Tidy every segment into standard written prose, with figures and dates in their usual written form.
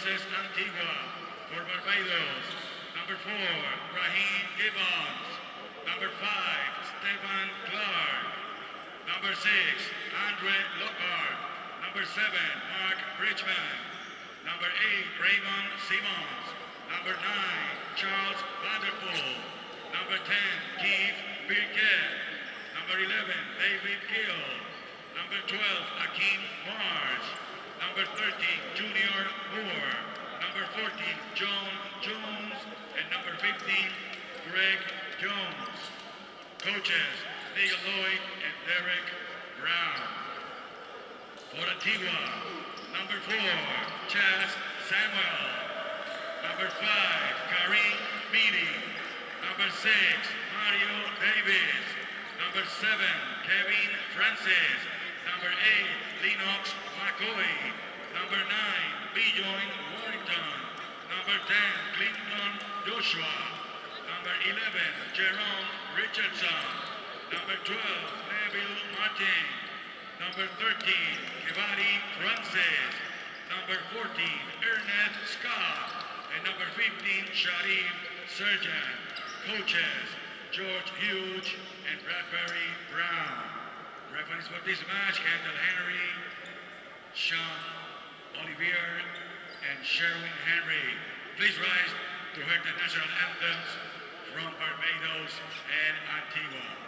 versus Antigua for Barbados. Number 4, Raheem Gibbons. Number 5, Stephen Clark. Number 6, Andre Lockhart. Number 7, Mark Bridgman. Number 8, Raymond Simmons. Number 9, Charles Vanderpool. Number 10, Keith Birkett. Number 11, David Gill. Number 12, Akeem Marsh. Number 13, Junior Moore. Number 14, John Jones. And number 15, Greg Jones. Coaches, Neil Lloyd and Derek Brown. For Antigua, number 4, Chas Samuel. Number 5, Kareem Beatty. Number 6, Mario Davis. Number 7, Kevin Francis. Number 8, Lennox McCoy. Number 9, Bijoy Warrington. Number 10, Clinton Joshua. Number 11, Jerome Richardson. Number 12, Neville Martin. Number 13, Kevali Francis. Number 14, Ernest Scott. And number 15, Sharif Surgeon. Coaches, George Hughes and Bradbury Brown. Referees for this match, Kendall Henry, Sean Olivier, and Sherwin Henry. Please rise to hear the national anthems from Barbados and Antigua.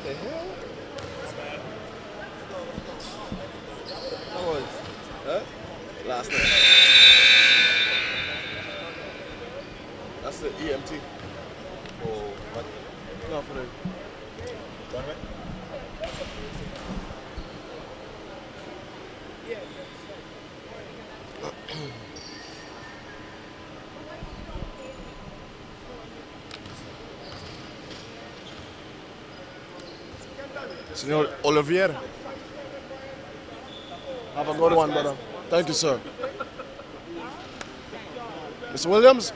the hell? That was, last night. That's the EMT. Oh, what? No, for the tournament. Senor Olivier. Have a good one, brother. Thank you, sir. Mr. Williams?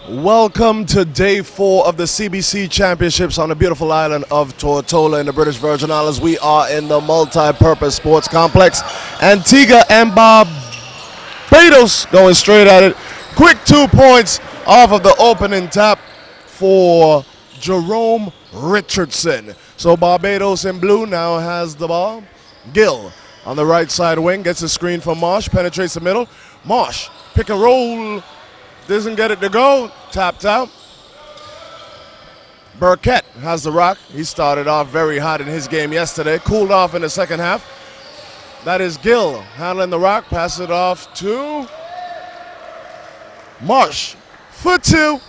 Welcome to day 4 of the CBC Championships on the beautiful island of Tortola in the British Virgin Islands. We are in the multi-purpose sports complex. Antigua and Barbados going straight at it. Quick 2 points off of the opening tap for Jerome Richardson. So Barbados in blue now has the ball. Gill on the right side wing gets a screen from Marsh, penetrates the middle. Marsh, pick and roll. Doesn't get it to go, tapped out. Burkett has the rock. He started off very hot in his game yesterday, cooled off in the second half. That is Gill handling the rock, pass it off to Marsh for 2.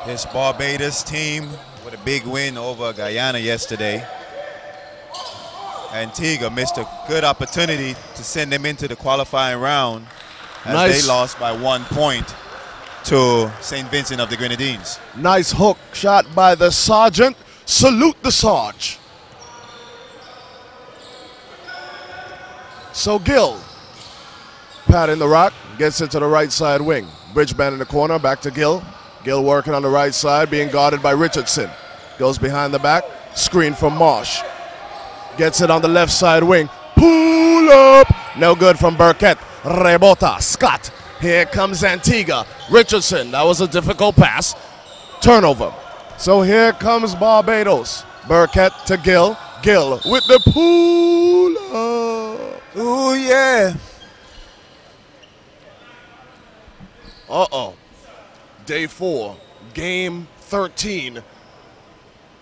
This Barbados team with a big win over Guyana yesterday. Antigua missed a good opportunity to send them into the qualifying round. As they lost by 1 point to St. Vincent of the Grenadines. Nice hook shot by the Sergeant. Salute the Sarge. So Gill, patting the rock, gets it to the right side wing. Bridgeband in the corner, back to Gill. Gill working on the right side, being guarded by Richardson. Goes behind the back, screen from Marsh. Gets it on the left side wing. Pull up. No good from Burkett. Rebota, Scott. Here comes Antigua. Richardson, that was a difficult pass. Turnover. So here comes Barbados. Burkett to Gill. Gill with the pull up. Ooh, yeah. Uh-oh. Day 4, game 13.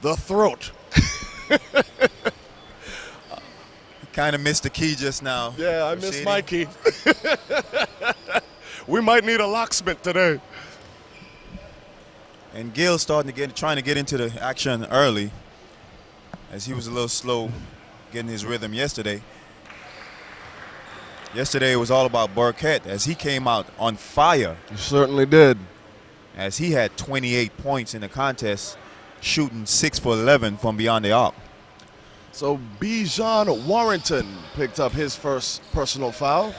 The throat. Kind of missed the key just now. Yeah, I missed my key. We might need a locksmith today. And Gill trying to get into the action early, as he was a little slow getting his rhythm yesterday. Yesterday it was all about Burkett as he came out on fire. He certainly did. As he had 28 points in the contest, shooting 6 for 11 from beyond the arc. So Bijan Warrington picked up his first personal foul.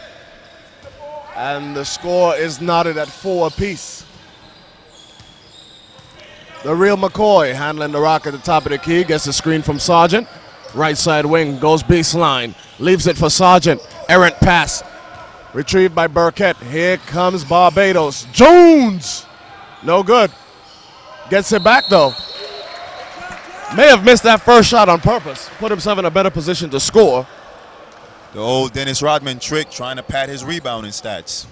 And the score is knotted at 4 apiece. The real McCoy handling the rock at the top of the key. Gets the screen from Sargent. Right side wing goes baseline. Leaves it for Sargent. Errant pass. Retrieved by Burkett. Here comes Barbados. Jones! No good. Gets it back though. May have missed that first shot on purpose. Put himself in a better position to score. The old Dennis Rodman trick, trying to pad his rebounding stats.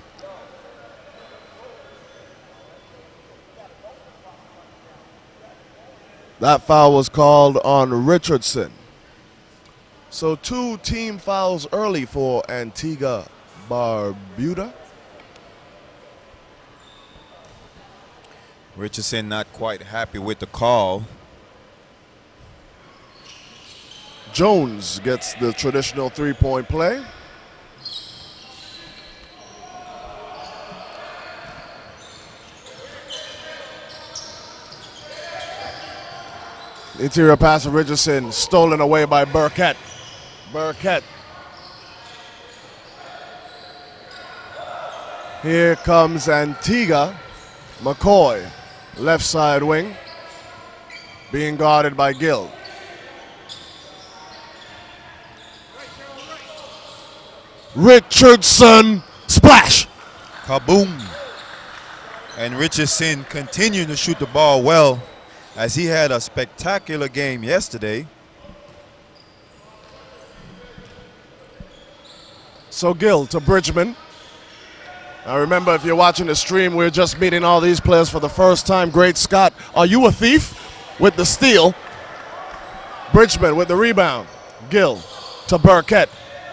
That foul was called on Richardson. So 2 team fouls early for Antigua Barbuda. Richardson not quite happy with the call. Jones gets the traditional 3-point play. Interior pass of Richardson, stolen away by Burkett. Burkett. Here comes Antigua. McCoy, left side wing, being guarded by Gill. Richardson, splash. Kaboom. And Richardson continuing to shoot the ball well, as he had a spectacular game yesterday. So Gill to Bridgman. Now remember, if you're watching the stream, we're just meeting all these players for the first time. Great Scott, are you a thief? With the steal. Bridgman with the rebound. Gill to Burkett.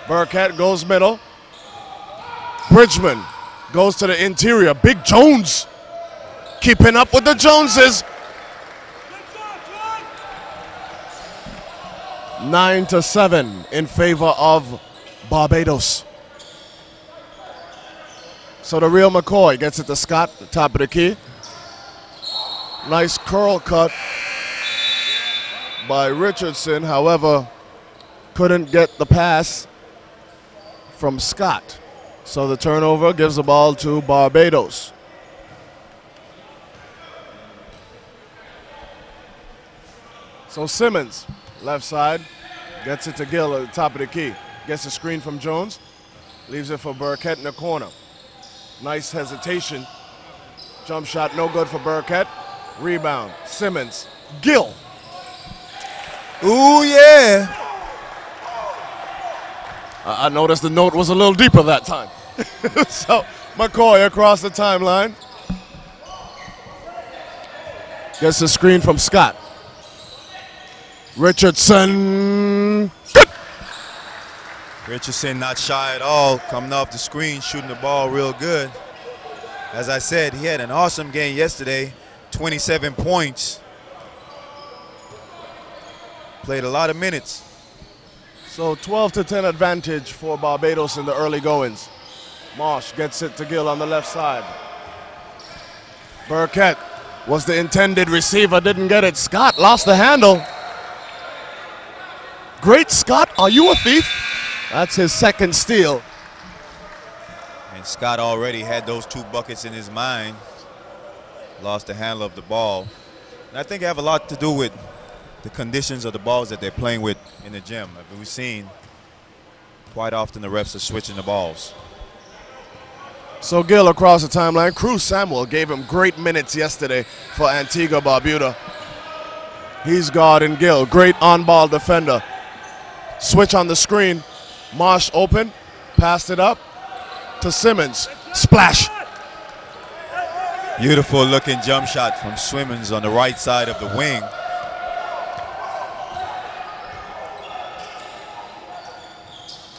Burkett goes middle. Bridgman goes to the interior. Big Jones keeping up with the Joneses. 9-7 in favor of Barbados. So the real McCoy gets it to Scott, the top of the key. Nice curl cut by Richardson, however, couldn't get the pass from Scott. So the turnover gives the ball to Barbados. So Simmons, left side, gets it to Gill at the top of the key. Gets a screen from Jones, leaves it for Burkett in the corner. Nice hesitation. Jump shot, no good for Burkett. Rebound, Simmons, Gill. Ooh, yeah. I noticed the note was a little deeper that time. So McCoy across the timeline. Gets the screen from Scott. Richardson. Good. Richardson not shy at all, coming off the screen, shooting the ball real good. As I said, he had an awesome game yesterday, 27 points. Played a lot of minutes. So 12-10 advantage for Barbados in the early goings. Marsh gets it to Gill on the left side. Burkett was the intended receiver, didn't get it. Scott lost the handle. Great Scott, are you a thief? That's his second steal. And Scott already had those 2 buckets in his mind. Lost the handle of the ball. And I think it have a lot to do with the conditions of the balls that they're playing with in the gym. I mean, we've seen quite often the refs are switching the balls. So Gill across the timeline. Cruz Samuel gave him great minutes yesterday for Antigua Barbuda. He's guarding Gill. Great on-ball defender. Switch on the screen. Marsh open. Passed it up to Simmons. Splash. Beautiful looking jump shot from Simmons on the right side of the wing.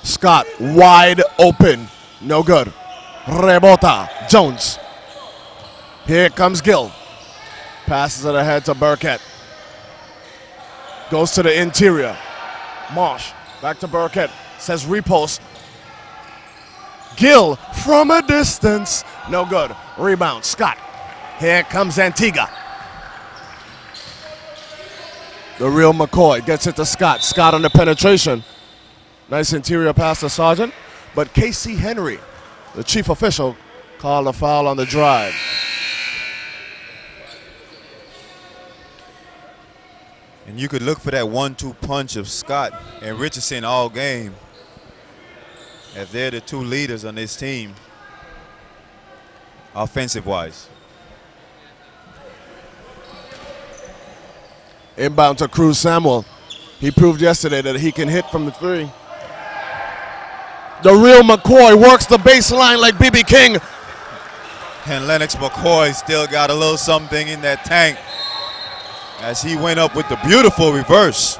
Scott wide open. No good. Rebota. Jones. Here comes Gill. Passes it ahead to Burkett. Goes to the interior. Marsh. Back to Burkett. Says repost. Gill from a distance. No good. Rebound. Scott. Here comes Antigua. The real McCoy gets it to Scott. Scott on the penetration. Nice interior pass to Sargent. But Casey Henry, the chief official, called a foul on the drive. And you could look for that 1-2 punch of Scott and Richardson all game, as they're the 2 leaders on this team, offensive-wise. Inbound to Cruz Samuel. He proved yesterday that he can hit from the 3. The real McCoy works the baseline like B.B. King. And Lennox McCoy still got a little something in that tank, as he went up with the beautiful reverse.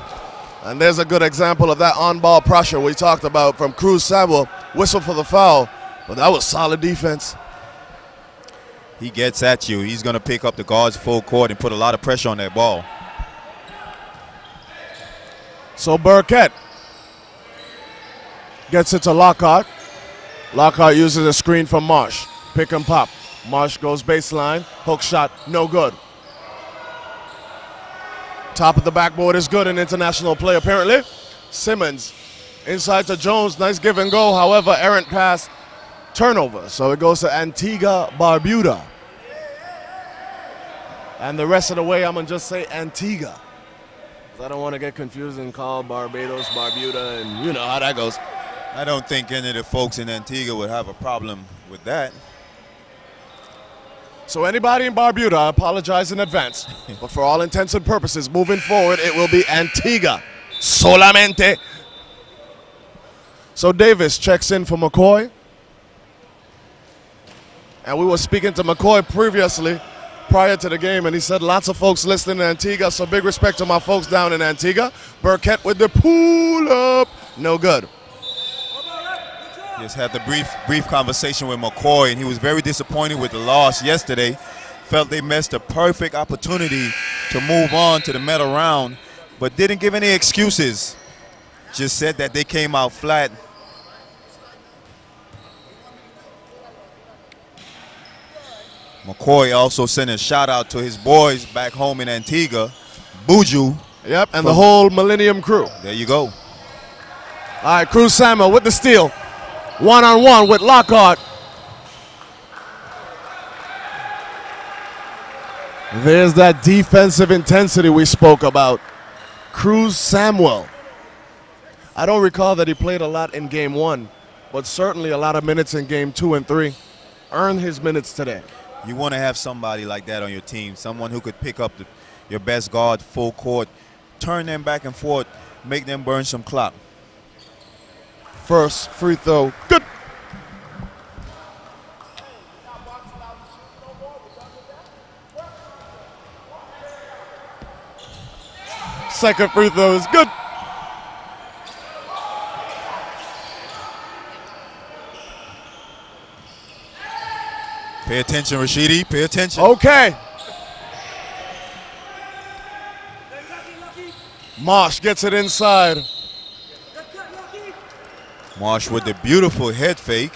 And there's a good example of that on-ball pressure we talked about from Cruz Samuel. Whistle for the foul, but that was solid defense. He gets at you. He's going to pick up the guards full court and put a lot of pressure on that ball. So Burkett gets it to Lockhart. Lockhart uses a screen from Marsh. Pick and pop. Marsh goes baseline. Hook shot, no good. Top of the backboard is good in international play, apparently. Simmons inside to Jones. Nice give and go. However, errant pass, turnover. So it goes to Antigua, Barbuda. And the rest of the way, I'm going to just say Antigua. I don't want to get confused and call Barbados, Barbuda, and you know how that goes. I don't think any of the folks in Antigua would have a problem with that. So anybody in Barbuda, I apologize in advance. But for all intents and purposes, moving forward, it will be Antigua. Solamente. So Davis checks in for McCoy. And we were speaking to McCoy previously, prior to the game, and he said lots of folks listening in Antigua, so big respect to my folks down in Antigua. Burkett with the pull-up. No good. Just had the brief conversation with McCoy, and he was very disappointed with the loss yesterday. Felt they missed a perfect opportunity to move on to the medal round, but didn't give any excuses. Just said that they came out flat. McCoy also sent a shout out to his boys back home in Antigua, Buju. Yep, and the whole Millennium crew. There you go. All right, Cruz Samuel with the steal. One-on-one with Lockhart. There's that defensive intensity we spoke about. Cruz Samuel. I don't recall that he played a lot in game 1, but certainly a lot of minutes in game 2 and 3. Earned his minutes today. You want to have somebody like that on your team, someone who could pick up your best guard full court, turn them back and forth, make them burn some clock. First free throw, good. Second free throw is good. Pay attention, Rashidi. Pay attention. Okay. Marsh gets it inside. Marsh with the beautiful head fake.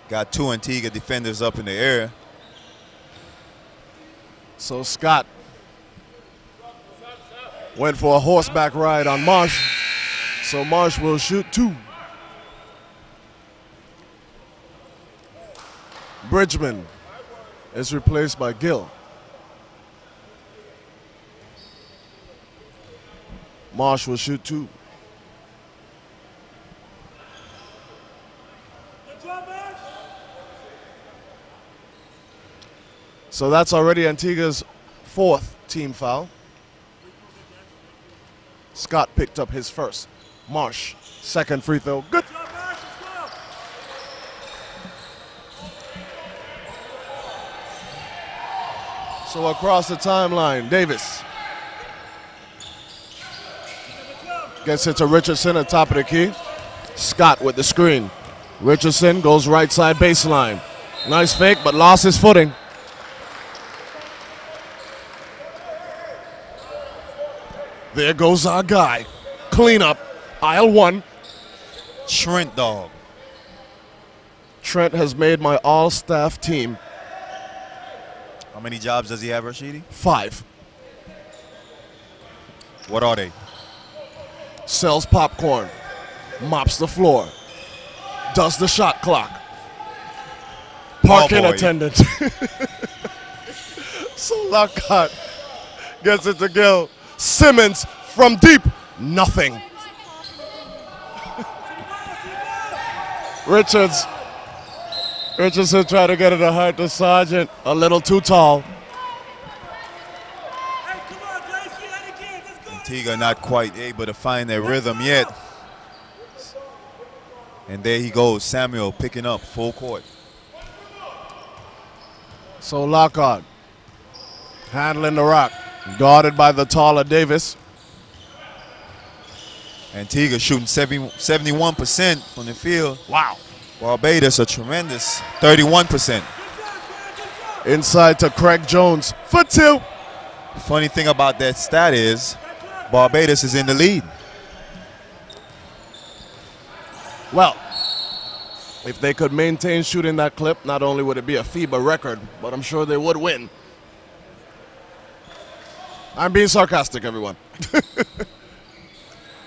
Got two Antigua defenders up in the air. So Scott went for a horseback ride on Marsh. So Marsh will shoot 2. Bridgman is replaced by Gill. Marsh will shoot 2. So that's already Antigua's 4th team foul. Scott picked up his first. Marsh, second free throw, good. So across the timeline, Davis gets it to Richardson at top of the key. Scott with the screen. Richardson goes right side baseline. Nice fake, but lost his footing. There goes our guy. Cleanup, aisle 1. Trent dog. Trent has made my all-staff team. How many jobs does he have, Rashidi? 5. What are they? Sells popcorn, mops the floor, does the shot clock, parking attendant. So Lockhart gets it to Gill. Simmons from deep, nothing. Richardson tried to get it to hard to Sargent, a little too tall. Antigua not quite able to find their rhythm yet. And there he goes, Samuel picking up full court. So Lockhart handling the rock, guarded by the taller Davis. Antigua shooting 71% from the field. Wow. Barbados a tremendous 31%. Inside to Craig Jones for two. The funny thing about that stat is Barbados is in the lead. Well, if they could maintain shooting that clip, not only would it be a FIBA record, but I'm sure they would win. I'm being sarcastic, everyone.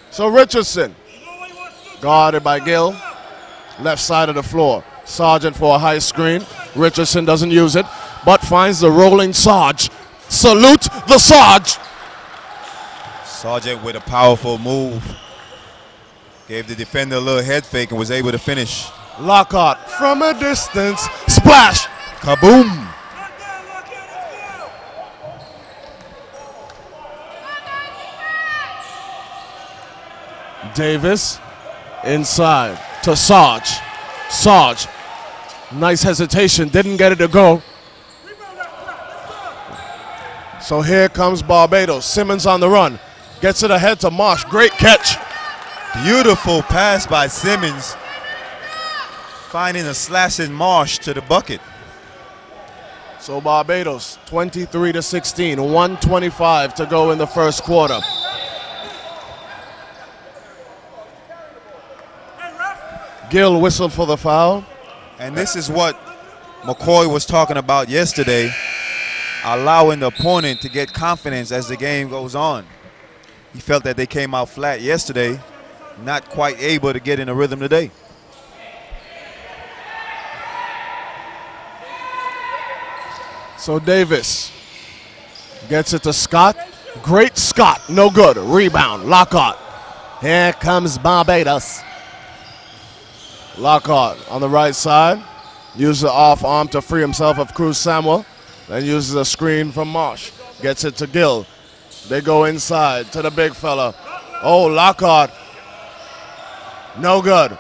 So Richardson, guarded by Gill, left side of the floor. Sargent for a high screen. Richardson doesn't use it, but finds the rolling Sarge. Salute the Sarge. Sargent with a powerful move. Gave the defender a little head fake and was able to finish. Lockhart from a distance. Splash. Kaboom. Davis inside to Sarge. Sarge. Nice hesitation. Didn't get it to go. So here comes Barbados. Simmons on the run. Gets it ahead to Marsh. Great catch. Beautiful pass by Simmons. Finding a slashing Marsh to the bucket. So Barbados 23-16. 1:25 to go in the first quarter. Gill whistled for the foul. And this is what McCoy was talking about yesterday, allowing the opponent to get confidence as the game goes on. He felt that they came out flat yesterday, not quite able to get in a rhythm today. So Davis gets it to Scott. Great Scott, no good. Rebound, Lockhart. Here comes Barbados. Lockhart on the right side. Uses the off arm to free himself of Cruz Samuel. Then uses a screen from Marsh. Gets it to Gill. They go inside to the big fella. Oh, Lockhart. No good.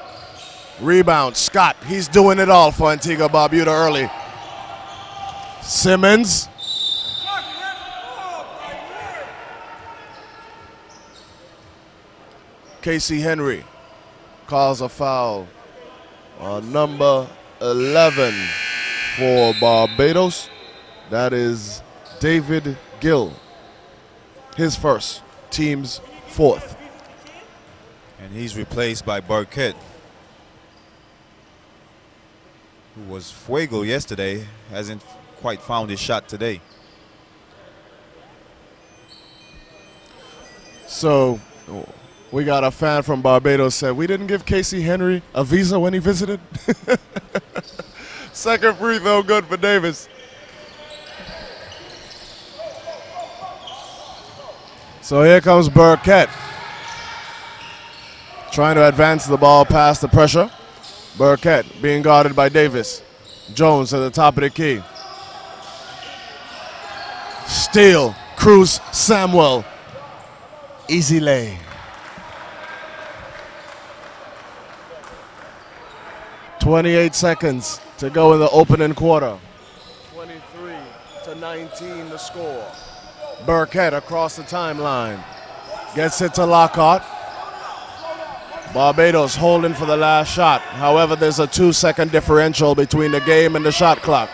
Rebound, Scott. He's doing it all for Antigua Barbuda early. Simmons. Casey Henry calls a foul on number 11 for Barbados. That is David Gill. His first, team's fourth. And he's replaced by Burkett, who was fuego yesterday, hasn't quite found his shot today. So we got a fan from Barbados said, we didn't give Casey Henry a visa when he visited. Second free throw good for Davis. So here comes Burkett. Trying to advance the ball past the pressure. Burkett being guarded by Davis. Jones at the top of the key. Steal. Cruz Samuel. Easy lay. 28 seconds to go in the opening quarter. 23-19 the score. Burkett across the timeline. Gets it to Lockhart. Barbados holding for the last shot. However, there's a 2-second differential between the game and the shot clock.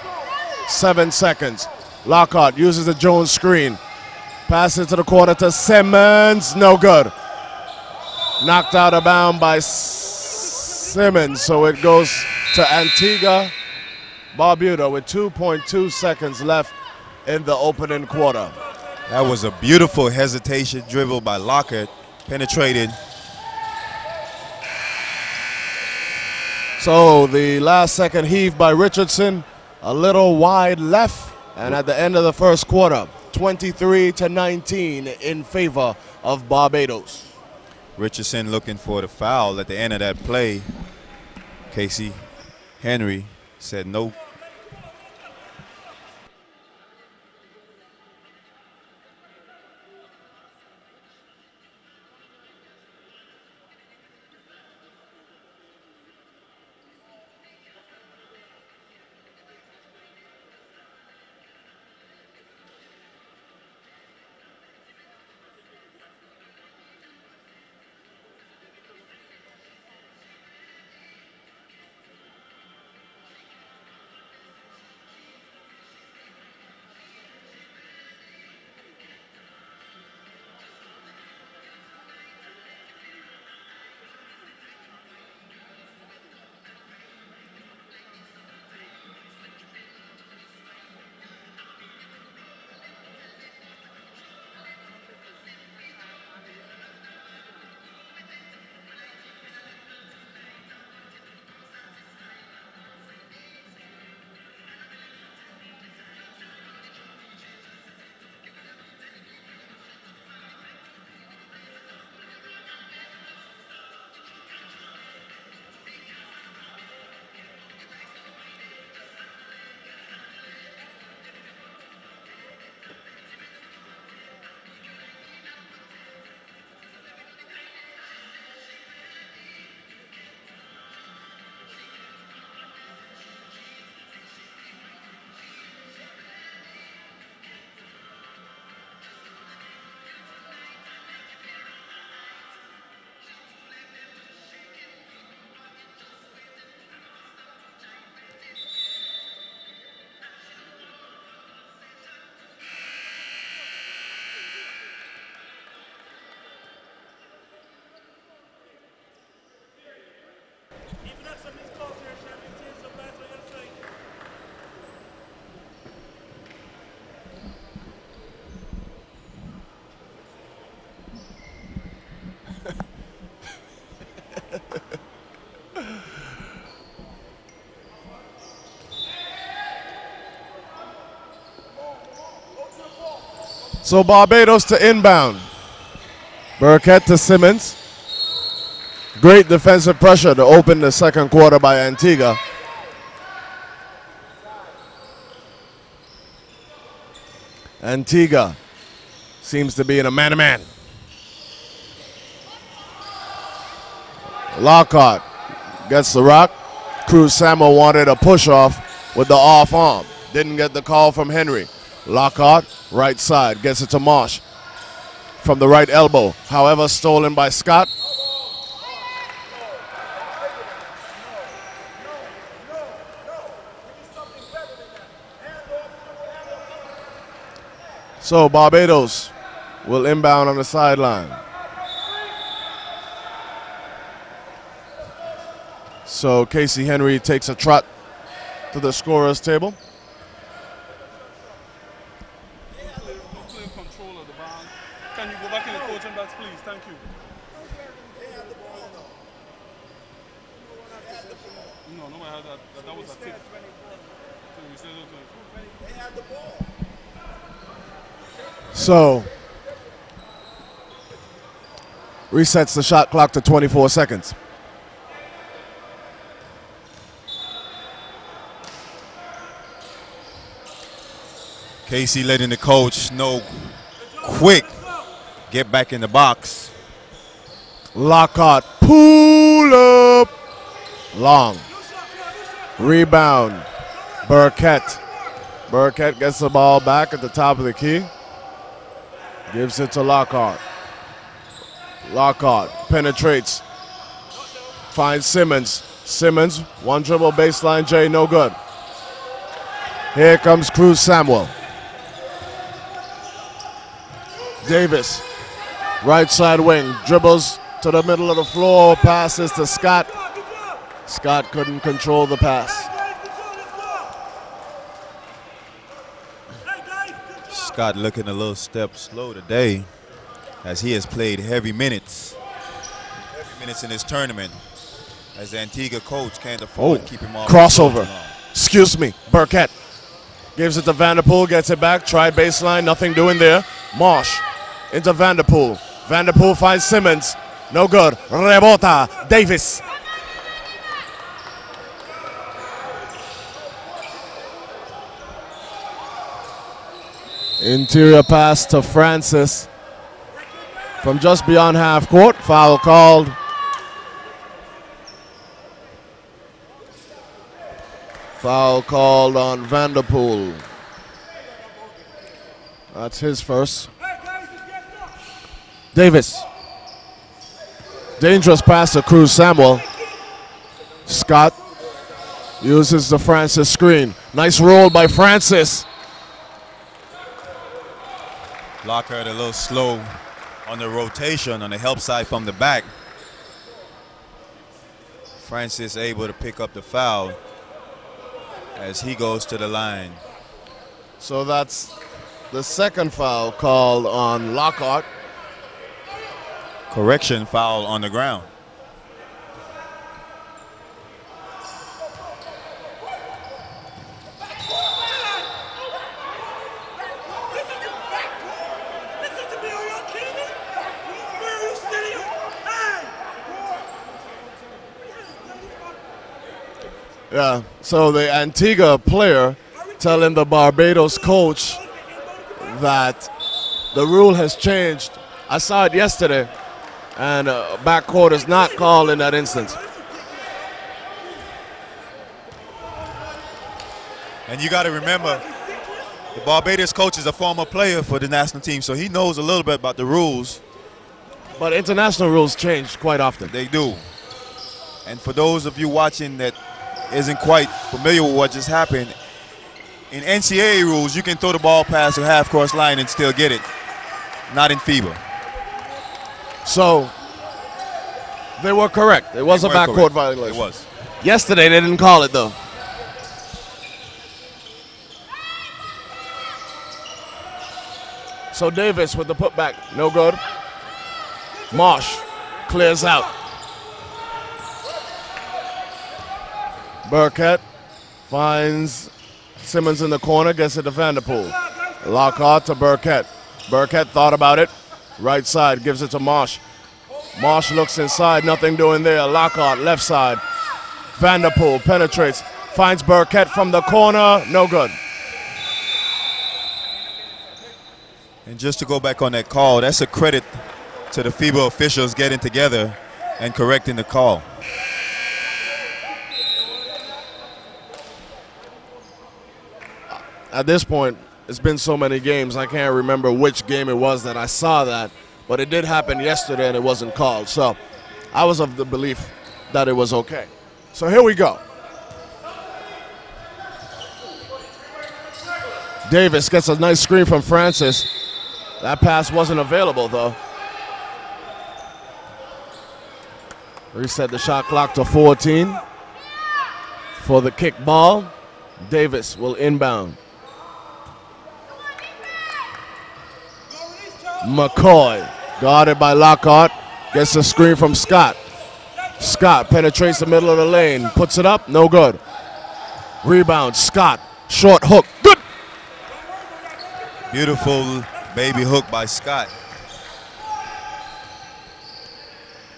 7 seconds. Lockhart uses the Jones screen. Pass it to the corner to Simmons. No good. Knocked out of bounds by Simmons. So it goes to Antigua Barbuda with 2.2 seconds left in the opening quarter. That was a beautiful hesitation dribble by Lockhart. Penetrated. So the last second heave by Richardson, a little wide left, and at the end of the first quarter, 23-19 in favor of Barbados. Richardson looking for the foul at the end of that play. Casey Henry said no. So Barbados to inbound. Burkett to Simmons. Great defensive pressure to open the second quarter by Antigua. Antigua seems to be in a man-to-man. Lockhart gets the rock. Cruz Samuel wanted a push-off with the off arm. Didn't get the call from Henry. Lockhart, right side, gets it to Marsh from the right elbow. However, stolen by Scott. So Barbados will inbound on the sideline. So Casey Henry takes a trot to the scorer's table. Control of the ball. Can you go back in the coaching box, please? Thank you. No, nobody had that. That was a tip. So resets the shot clock to 24 seconds. Casey letting the coach know quick, get back in the box. Lockhart, pull up, long. Rebound, Burkett. Burkett gets the ball back at the top of the key. Gives it to Lockhart. Lockhart penetrates, finds Simmons. Simmons, one dribble baseline J, no good. Here comes Cruz Samuel. Davis, right side wing, dribbles to the middle of the floor, passes to Scott. Scott couldn't control the pass. Scott looking a little step slow today as he has played heavy minutes in this tournament as the Antigua coach can't afford to keep him off. Crossover. Excuse me, Burkett. Gives it to Vanderpool, gets it back, try baseline, nothing doing there. Marsh into Vanderpool. Vanderpool finds Simmons, no good. Rebota, Davis. Interior pass to Francis from just beyond half court. Foul called. Foul called on Vanderpool. That's his first. Davis. Dangerous pass to Cruz Samuel. Scott uses the Francis screen. Nice roll by Francis. Lockhart a little slow on the rotation on the help side from the back. Francis able to pick up the foul as he goes to the line. So that's the second foul called on Lockhart. Correction, foul on the ground. Yeah, so the Antigua player telling the Barbados coach that the rule has changed. I saw it yesterday, and backcourt is not called in that instance. And you got to remember, the Barbados coach is a former player for the national team, so he knows a little bit about the rules. But international rules change quite often. They do. And for those of you watching that isn't quite familiar with what just happened, in NCAA rules, you can throw the ball past the half-course line and still get it. Not in FIBA. So they were correct. It was a backcourt violation. It was. Yesterday they didn't call it though. So Davis with the putback, no good. Marsh clears out. Burkett finds Simmons in the corner, gets it to Vanderpool. Lockhart to Burkett. Burkett thought about it. Right side, gives it to Marsh. Marsh looks inside, nothing doing there. Lockhart, left side. Vanderpool penetrates, finds Burkett from the corner, no good. And just to go back on that call, that's a credit to the FIBA officials getting together and correcting the call. At this point, it's been so many games, I can't remember which game it was that I saw that, but it did happen yesterday and it wasn't called. So I was of the belief that it was okay. So here we go. Davis gets a nice screen from Francis. That pass wasn't available though. Reset the shot clock to 14 for the kick ball. Davis will inbound. McCoy, guarded by Lockhart, gets a screen from Scott. Scott penetrates the middle of the lane, puts it up, no good. Rebound, Scott, short hook, good. Beautiful baby hook by Scott.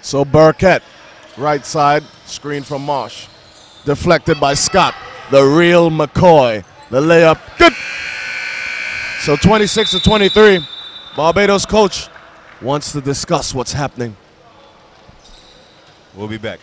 So Burkett, right side, screen from Marsh. Deflected by Scott, the real McCoy. The layup, good. So 26-23. Barbados coach wants to discuss what's happening. We'll be back.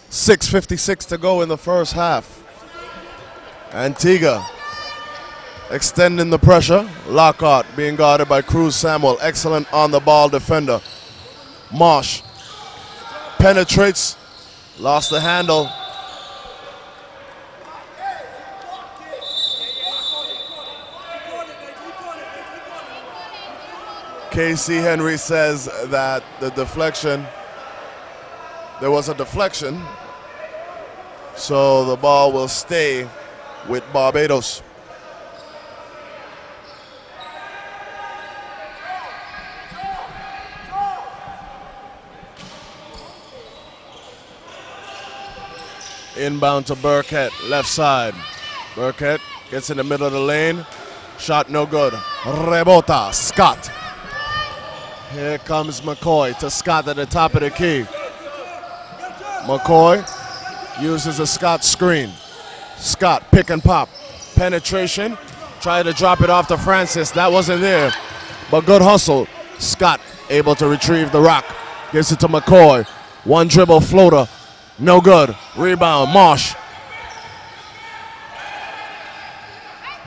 .6:56 to go in the first half. Antigua extending the pressure. Lockhart being guarded by Cruz Samuel. Excellent on the ball defender. Marsh penetrates, lost the handle. Casey Henry says that the deflection, there was a deflection, so the ball will stay with Barbados. Inbound to Burkett, left side. Burkett gets in the middle of the lane. Shot no good. Rebota, Scott. Here comes McCoy to Scott at the top of the key. McCoy uses a Scott screen. Scott, pick and pop. Penetration. Try to drop it off to Francis. That wasn't there, but good hustle. Scott able to retrieve the rock. Gives it to McCoy. One dribble floater. No good. Rebound, Marsh.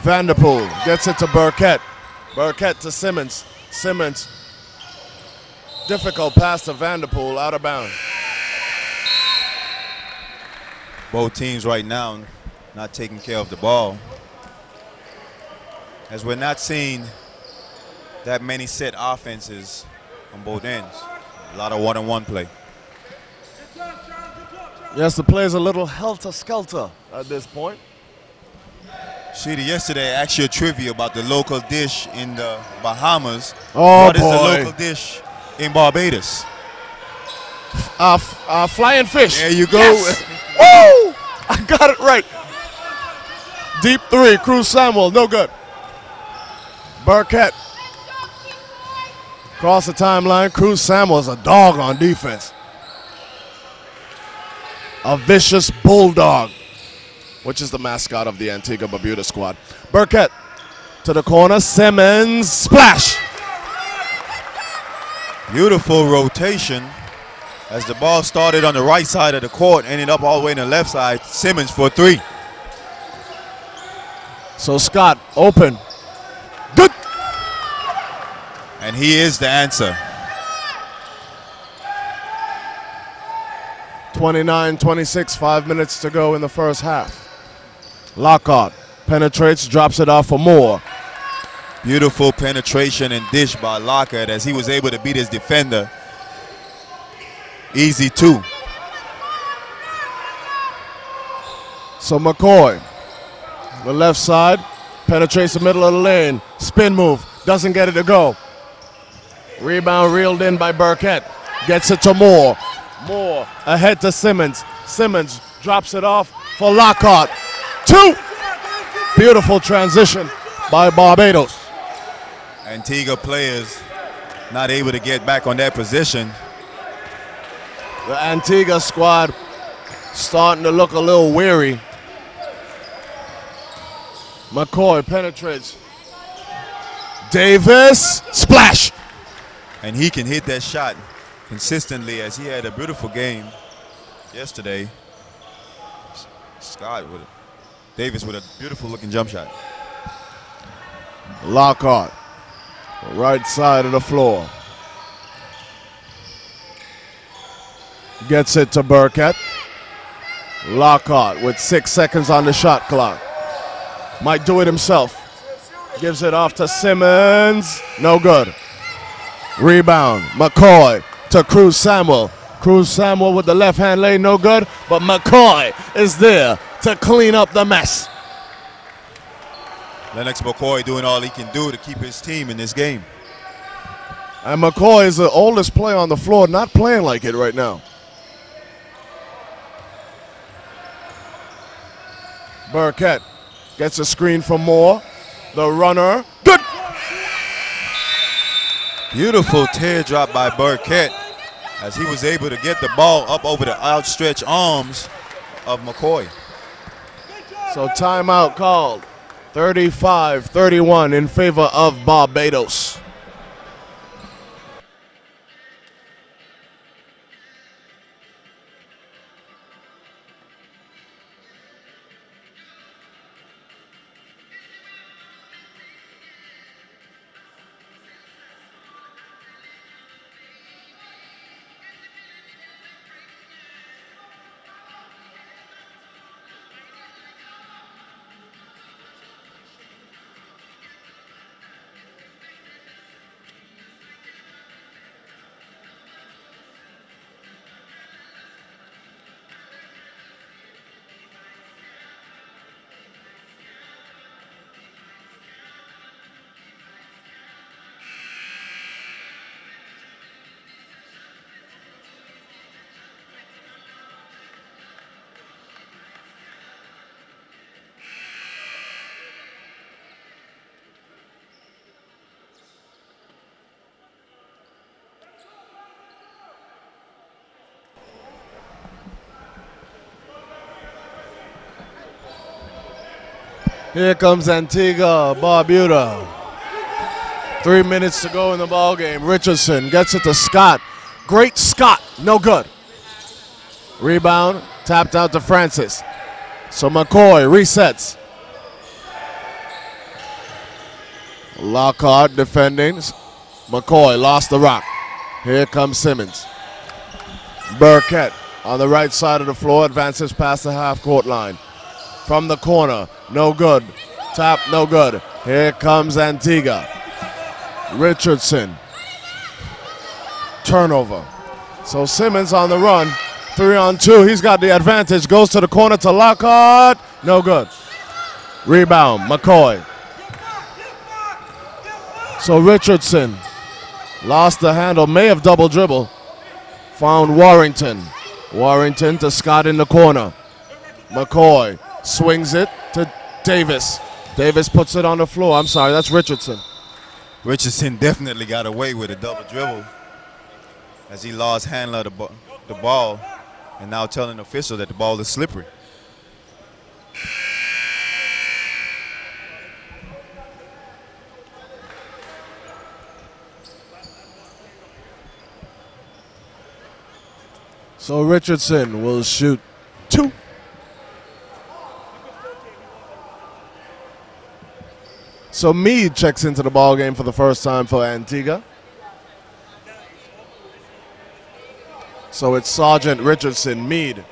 Vanderpool gets it to Burkett. Burkett to Simmons. Simmons. Difficult pass to Vanderpool, out of bounds. Both teams right now not taking care of the ball, as we're not seeing that many set offenses on both ends. A lot of one-on-one play. Yes, the play is a little helter-skelter at this point. Sheedy, yesterday I asked you a trivia about the local dish in the Bahamas. Oh, what is boy. the local dish in Barbados? Flying fish. There you go. Yes. Woo! I got it right. Deep three, Cruz Samuel, no good. Burkett. Across the timeline, Cruz Samuel's a dog on defense. A vicious bulldog, which is the mascot of the Antigua Barbuda squad. Burkett to the corner, Simmons, splash. Beautiful rotation as the ball started on the right side of the court, ended up all the way in the left side. Simmons for three. So Scott, open. Good. And he is the answer. 29-26, 5 minutes to go in the first half. Lockhart penetrates, drops it off for Moore. Beautiful penetration and dish by Lockhart as he was able to beat his defender. Easy two. So McCoy, the left side, penetrates the middle of the lane. Spin move, doesn't get it to go. Rebound reeled in by Burkett. Gets it to Moore. Moore ahead to Simmons. Simmons drops it off for Lockhart. Two. Beautiful transition by Barbados. Antigua players not able to get back on that position. The Antigua squad starting to look a little weary. McCoy penetrates. Davis, splash. And he can hit that shot consistently as he had a beautiful game yesterday. Davis with a beautiful looking jump shot. Lockhart, right side of the floor. Gets it to Burkett. Lockhart with 6 seconds on the shot clock. Might do it himself. Gives it off to Simmons. No good. Rebound. McCoy to Cruz Samuel. Cruz Samuel with the left hand lane. No good. But McCoy is there to clean up the mess. Lennox McCoy doing all he can do to keep his team in this game. And McCoy is the oldest player on the floor, not playing like it right now. Burkett gets a screen from Moore. The runner, good. Beautiful teardrop by Burkett as he was able to get the ball up over the outstretched arms of McCoy. So timeout called. 35-31 in favor of Barbados. Here comes Antigua Barbuda. 3 minutes to go in the ball game. Richardson gets it to Scott. Great Scott, no good. Rebound, tapped out to Francis. So McCoy resets. Lockhart defending. McCoy lost the rock. Here comes Simmons. Burkett on the right side of the floor, advances past the half-court line. From the corner, no good. Tap, no good. Here comes Antigua. Richardson. Turnover. So Simmons on the run. 3-on-2. He's got the advantage. Goes to the corner to Lockhart. No good. Rebound, McCoy. So Richardson lost the handle. May have double dribble. Found Warrington. Warrington to Scott in the corner. McCoy swings it to Davis. Davis puts it on the floor. I'm sorry, that's Richardson. Richardson definitely got away with a double dribble as he lost handle of the ball and now telling the official that the ball is slippery. So Richardson will shoot 2. So Meade checks into the ball game for the first time for Antigua. So it's Sergeant, Richardson, Meade,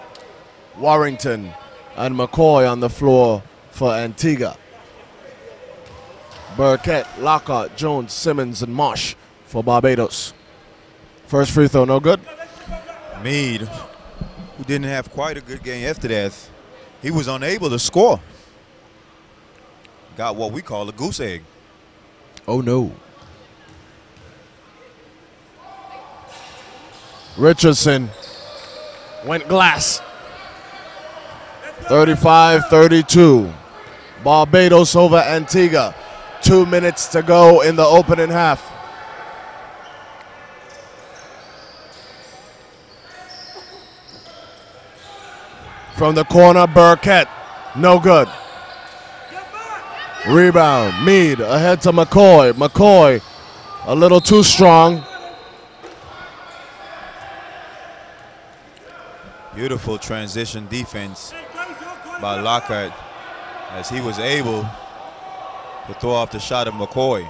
Warrington, and McCoy on the floor for Antigua. Burkett, Lockhart, Jones, Simmons, and Marsh for Barbados. First free throw, no good. Meade, who didn't have quite a good game yesterday, he was unable to score. Got what we call a goose egg. Oh no. Richardson went glass. 35-32. Barbados over Antigua. 2 minutes to go in the opening half. From the corner, Burkett, no good. Rebound, Meade ahead to McCoy. McCoy, a little too strong. Beautiful transition defense by Lockhart as he was able to throw off the shot of McCoy.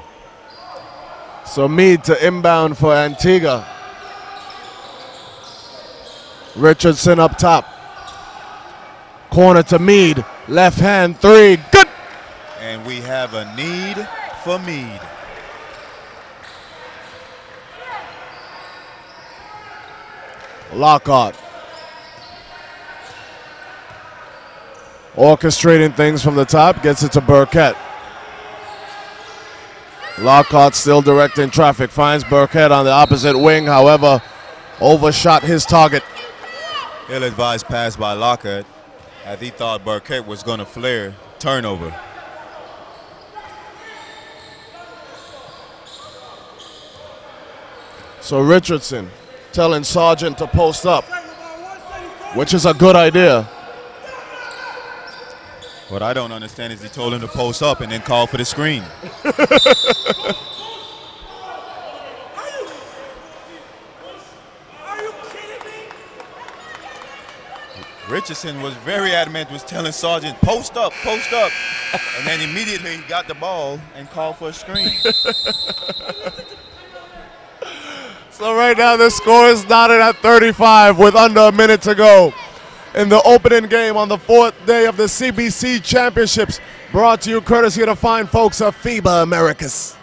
So Meade to inbound for Antigua. Richardson up top. Corner to Meade, left hand 3, good! And we have a need for Meade. Lockhart. Orchestrating things from the top, gets it to Burkett. Lockhart still directing traffic, finds Burkett on the opposite wing, however, overshot his target. Ill-advised pass by Lockhart as he thought Burkett was going to flare. Turnover. So Richardson telling Sargent to post up, which is a good idea. What I don't understand is he told him to post up and then call for the screen. Richardson was very adamant, was telling Sargent, post up, and then immediately he got the ball and called for a screen. So right now the score is knotted at 35 with under a minute to go in the opening game on the 4th day of the CBC Championships, brought to you courtesy of the fine folks of FIBA Americas.